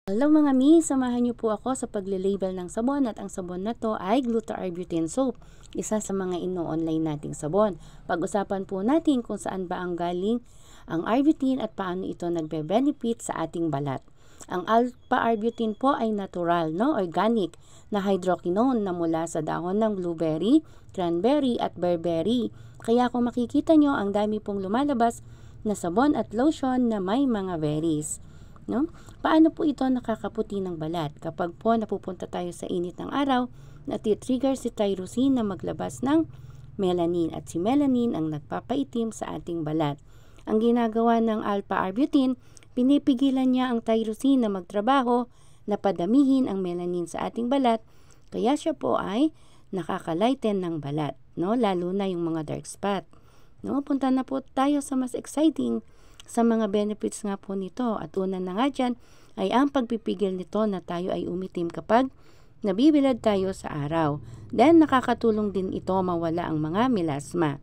Hello mga mi, samahan niyo po ako sa pagle-label ng sabon at ang sabon na to ay Gluta-Arbutin Soap, isa sa mga ino-online nating sabon. Pag-usapan po natin kung saan ba ang galing ang arbutin at paano ito nagbe-benefit sa ating balat. Ang alpha-arbutin po ay natural, organic na hydroquinone na mula sa dahon ng blueberry, cranberry at bearberry. Kaya kung makikita nyo, ang dami pong lumalabas na sabon at lotion na may mga berries. No? Paano po ito nakakaputi ng balat? Kapag po napupunta tayo sa init ng araw, natitrigger si tyrosine na maglabas ng melanin at si melanin ang nagpapaitim sa ating balat. Ang ginagawa ng alpha-arbutin, pinipigilan niya ang tyrosine na magtrabaho na padamihin ang melanin sa ating balat, kaya siya po ay nakakalighten ng balat, lalo na yung mga dark spot. Punta na po tayo sa mas exciting sa mga benefits nga po nito, at una na nga dyan ay ang pagpipigil nito na tayo ay umitim kapag nabibilad tayo sa araw. Then nakakatulong din ito mawala ang mga melasma.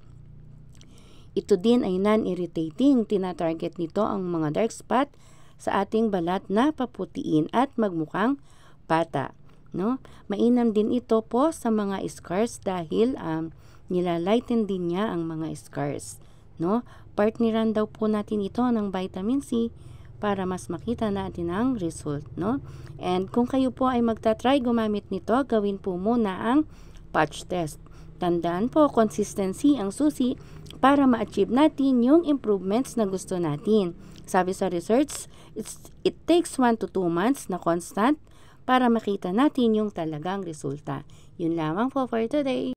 Ito din ay non-irritating, tinatarget nito ang mga dark spot sa ating balat na paputiin at magmukhang bata. Mainam din ito po sa mga scars dahil nilalighten din niya ang mga scars. Partneran daw po natin ito ng vitamin C para mas makita natin ang result. And kung kayo po ay magta-try gumamit nito, gawin po muna ang patch test. Tandaan po, consistency ang susi para ma-achieve natin yung improvements na gusto natin. Sabi sa research, it takes 1 to 2 months na constant para makita natin yung talagang resulta. Yun lamang po for today.